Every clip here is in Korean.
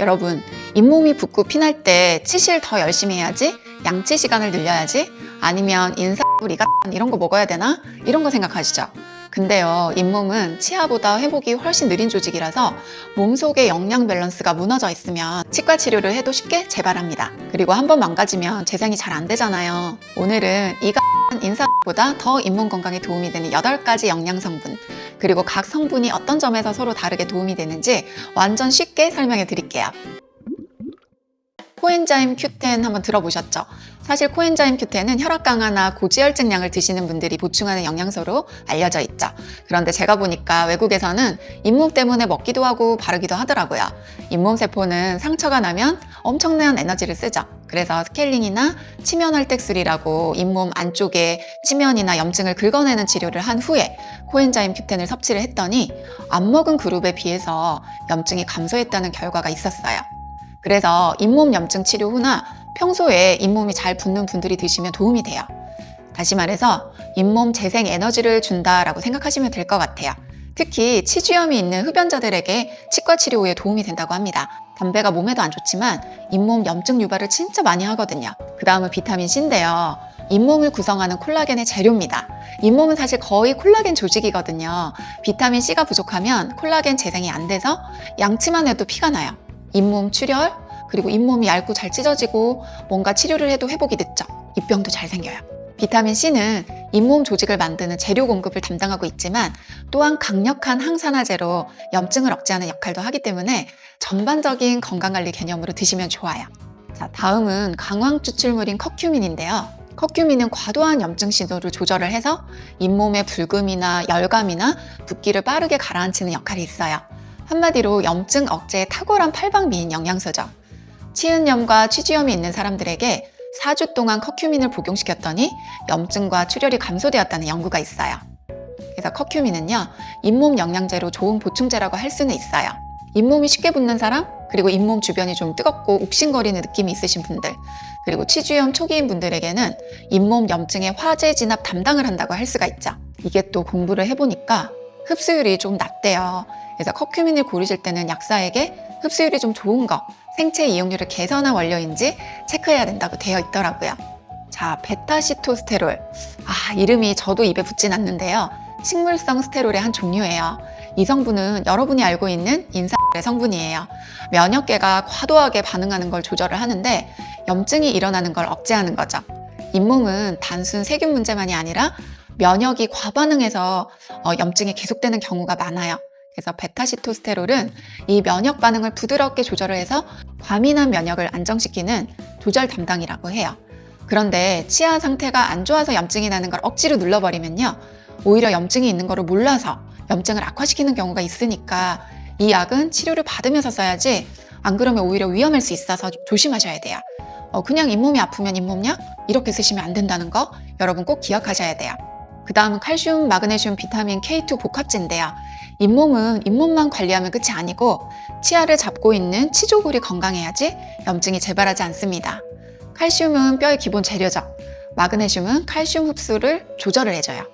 여러분, 잇몸이 붓고 피날 때 치실 더 열심히 해야지? 양치 시간을 늘려야지? 아니면 리가 이런 거 먹어야 되나? 이런 거 생각하시죠? 근데요, 잇몸은 치아보다 회복이 훨씬 느린 조직이라서 몸속의 영양 밸런스가 무너져 있으면 치과 치료를 해도 쉽게 재발합니다. 그리고 한번 망가지면 재생이 잘 안 되잖아요. 오늘은 인사보다 더 잇몸 건강에 도움이 되는 8가지 영양 성분, 그리고 각 성분이 어떤 점에서 서로 다르게 도움이 되는지 완전 쉽게 설명해 드릴게요. 코엔자임 Q10 한번 들어보셨죠? 사실 코엔자임 Q10은 혈압 강화나 고지혈증약을 드시는 분들이 보충하는 영양소로 알려져 있죠. 그런데 제가 보니까 외국에서는 잇몸 때문에 먹기도 하고 바르기도 하더라고요. 잇몸 세포는 상처가 나면 엄청난 에너지를 쓰죠. 그래서 스케일링이나 치면 헐떡술이라고 잇몸 안쪽에 치면이나 염증을 긁어내는 치료를 한 후에 코엔자임 Q10을 섭취를 했더니 안 먹은 그룹에 비해서 염증이 감소했다는 결과가 있었어요. 그래서 잇몸 염증 치료 후나 평소에 잇몸이 잘 붓는 분들이 드시면 도움이 돼요. 다시 말해서 잇몸 재생 에너지를 준다라고 생각하시면 될 것 같아요. 특히 치주염이 있는 흡연자들에게 치과 치료 후에 도움이 된다고 합니다. 담배가 몸에도 안 좋지만 잇몸 염증 유발을 진짜 많이 하거든요. 그 다음은 비타민 C인데요. 잇몸을 구성하는 콜라겐의 재료입니다. 잇몸은 사실 거의 콜라겐 조직이거든요. 비타민 C가 부족하면 콜라겐 재생이 안 돼서 양치만 해도 피가 나요. 잇몸 출혈, 그리고 잇몸이 얇고 잘 찢어지고 뭔가 치료를 해도 회복이 늦죠. 입병도 잘 생겨요. 비타민 C는 잇몸 조직을 만드는 재료 공급을 담당하고 있지만 또한 강력한 항산화제로 염증을 억제하는 역할도 하기 때문에 전반적인 건강관리 개념으로 드시면 좋아요. 자, 다음은 강황 추출물인 커큐민인데요. 커큐민은 과도한 염증 신호를 조절을 해서 잇몸의 불금이나 열감이나 붓기를 빠르게 가라앉히는 역할이 있어요. 한마디로 염증 억제에 탁월한 팔방미인 영양소죠. 치은염과 취지염이 있는 사람들에게 4주 동안 커큐민을 복용시켰더니 염증과 출혈이 감소되었다는 연구가 있어요. 그래서 커큐민은요, 잇몸 영양제로 좋은 보충제라고 할 수는 있어요. 잇몸이 쉽게 붓는 사람, 그리고 잇몸 주변이 좀 뜨겁고 욱신거리는 느낌이 있으신 분들, 그리고 치주염 초기인 분들에게는 잇몸 염증의 화재 진압 담당을 한다고 할 수가 있죠. 이게 또 공부를 해보니까 흡수율이 좀 낮대요. 그래서 커큐민을 고르실 때는 약사에게 흡수율이 좀 좋은 거, 생체 이용률을 개선한 원료인지 체크해야 된다고 되어 있더라고요. 자, 베타시토스테롤. 이름이 저도 입에 붙진 않는데요. 식물성 스테롤의 한 종류예요. 이 성분은 여러분이 알고 있는 인사의 성분이에요. 면역계가 과도하게 반응하는 걸 조절을 하는데 염증이 일어나는 걸 억제하는 거죠. 잇몸은 단순 세균 문제만이 아니라 면역이 과반응해서 염증이 계속되는 경우가 많아요. 그래서 베타시토스테롤은 이 면역 반응을 부드럽게 조절을 해서 과민한 면역을 안정시키는 조절 담당이라고 해요. 그런데 치아 상태가 안 좋아서 염증이 나는 걸 억지로 눌러버리면요, 오히려 염증이 있는 거를 몰라서 염증을 악화시키는 경우가 있으니까 이 약은 치료를 받으면서 써야지, 안 그러면 오히려 위험할 수 있어서 조심하셔야 돼요. 그냥 잇몸이 아프면 잇몸약 이렇게 쓰시면 안 된다는 거 여러분 꼭 기억하셔야 돼요. 그 다음은 칼슘, 마그네슘, 비타민 K2 복합제인데요. 잇몸은 잇몸만 관리하면 끝이 아니고 치아를 잡고 있는 치조골이 건강해야지 염증이 재발하지 않습니다. 칼슘은 뼈의 기본 재료죠. 마그네슘은 칼슘 흡수를 조절을 해줘요.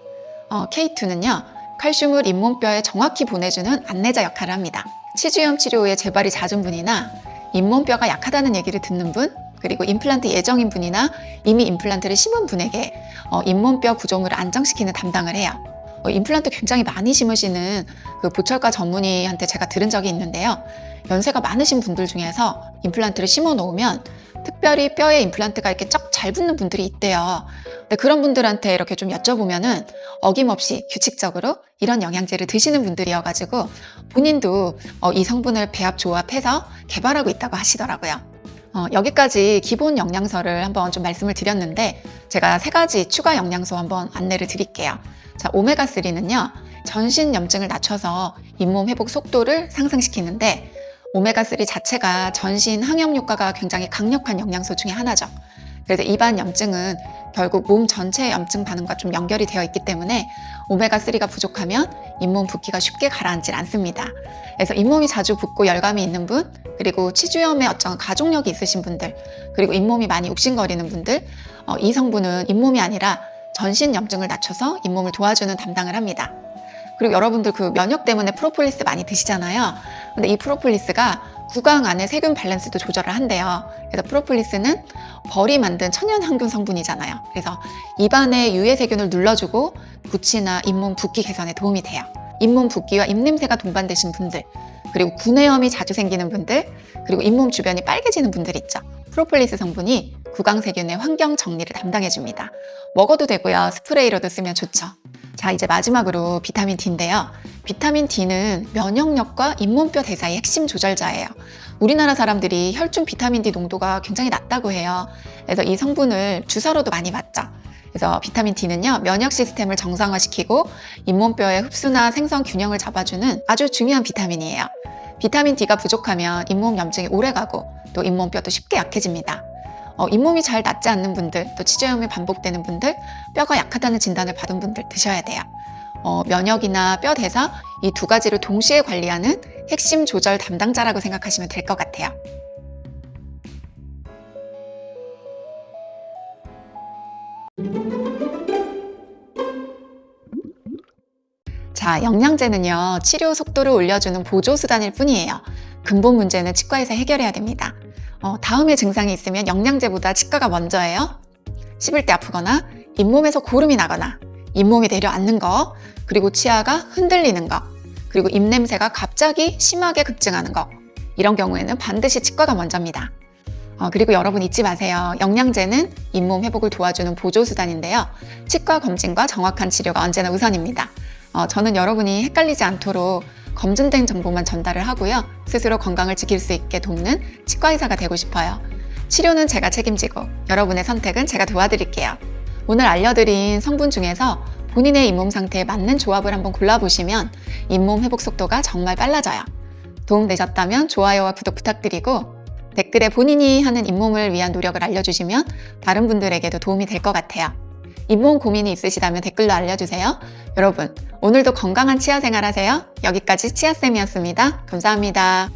K2는요, 칼슘을 잇몸뼈에 정확히 보내주는 안내자 역할을 합니다. 치주염 치료 후에 재발이 잦은 분이나 잇몸뼈가 약하다는 얘기를 듣는 분, 그리고 임플란트 예정인 분이나 이미 임플란트를 심은 분에게 잇몸뼈 구조물을 안정시키는 담당을 해요. 임플란트 굉장히 많이 심으시는 그 보철과 전문의한테 제가 들은 적이 있는데요. 연세가 많으신 분들 중에서 임플란트를 심어 놓으면 특별히 뼈에 임플란트가 이렇게 쩍 잘 붙는 분들이 있대요. 근데 그런 분들한테 이렇게 좀 여쭤보면은 어김없이 규칙적으로 이런 영양제를 드시는 분들이어가지고 본인도 이 성분을 배합 조합해서 개발하고 있다고 하시더라고요. 여기까지 기본 영양소를 한번 좀 말씀을 드렸는데 제가 3가지 추가 영양소 한번 안내를 드릴게요. 자, 오메가3는요, 전신 염증을 낮춰서 잇몸 회복 속도를 상승시키는데 오메가3 자체가 전신 항염 효과가 굉장히 강력한 영양소 중에 하나죠. 그래서 입안 염증은 결국 몸 전체의 염증 반응과 좀 연결이 되어 있기 때문에 오메가3가 부족하면 잇몸 붓기가 쉽게 가라앉질 않습니다. 그래서 잇몸이 자주 붓고 열감이 있는 분, 그리고 치주염에 어떤 가족력이 있으신 분들, 그리고 잇몸이 많이 욱신거리는 분들, 이 성분은 잇몸이 아니라 전신 염증을 낮춰서 잇몸을 도와주는 담당을 합니다. 그리고 여러분들 그 면역 때문에 프로폴리스 많이 드시잖아요. 근데 이 프로폴리스가 구강 안에 세균 밸런스도 조절을 한대요. 그래서 프로폴리스는 벌이 만든 천연 항균 성분이잖아요. 그래서 입안에 유해 세균을 눌러주고 구취나 잇몸 붓기 개선에 도움이 돼요. 잇몸 붓기와 입냄새가 동반되신 분들, 그리고 구내염이 자주 생기는 분들, 그리고 잇몸 주변이 빨개지는 분들 있죠. 프로폴리스 성분이 구강 세균의 환경 정리를 담당해줍니다. 먹어도 되고요. 스프레이로도 쓰면 좋죠. 자, 이제 마지막으로 비타민 D인데요. 비타민 D는 면역력과 잇몸뼈 대사의 핵심 조절자예요. 우리나라 사람들이 혈중 비타민 D 농도가 굉장히 낮다고 해요. 그래서 이 성분을 주사로도 많이 맞죠. 그래서 비타민 D는요, 면역 시스템을 정상화시키고 잇몸뼈의 흡수나 생성 균형을 잡아주는 아주 중요한 비타민이에요. 비타민 D가 부족하면 잇몸 염증이 오래가고 또 잇몸뼈도 쉽게 약해집니다. 잇몸이 잘 낫지 않는 분들, 또 치조염이 반복되는 분들, 뼈가 약하다는 진단을 받은 분들 드셔야 돼요. 면역이나 뼈 대사 이 두 가지를 동시에 관리하는 핵심 조절 담당자라고 생각하시면 될 것 같아요. 자, 영양제는요, 치료 속도를 올려주는 보조수단일 뿐이에요. 근본 문제는 치과에서 해결해야 됩니다. 다음에 증상이 있으면 영양제보다 치과가 먼저예요. 씹을 때 아프거나, 잇몸에서 고름이 나거나, 잇몸이 내려앉는 거, 그리고 치아가 흔들리는 거, 그리고 입냄새가 갑자기 심하게 급증하는 거. 이런 경우에는 반드시 치과가 먼저입니다. 그리고 여러분 잊지 마세요. 영양제는 잇몸 회복을 도와주는 보조수단인데요. 치과 검진과 정확한 치료가 언제나 우선입니다. 저는 여러분이 헷갈리지 않도록 검증된 정보만 전달을 하고요. 스스로 건강을 지킬 수 있게 돕는 치과의사가 되고 싶어요. 치료는 제가 책임지고 여러분의 선택은 제가 도와드릴게요. 오늘 알려드린 성분 중에서 본인의 잇몸 상태에 맞는 조합을 한번 골라보시면 잇몸 회복 속도가 정말 빨라져요. 도움되셨다면 좋아요와 구독 부탁드리고 댓글에 본인이 하는 잇몸을 위한 노력을 알려주시면 다른 분들에게도 도움이 될 것 같아요. 잇몸 고민이 있으시다면 댓글로 알려주세요. 여러분, 오늘도 건강한 치아 생활 하세요. 여기까지 치아쌤이었습니다. 감사합니다.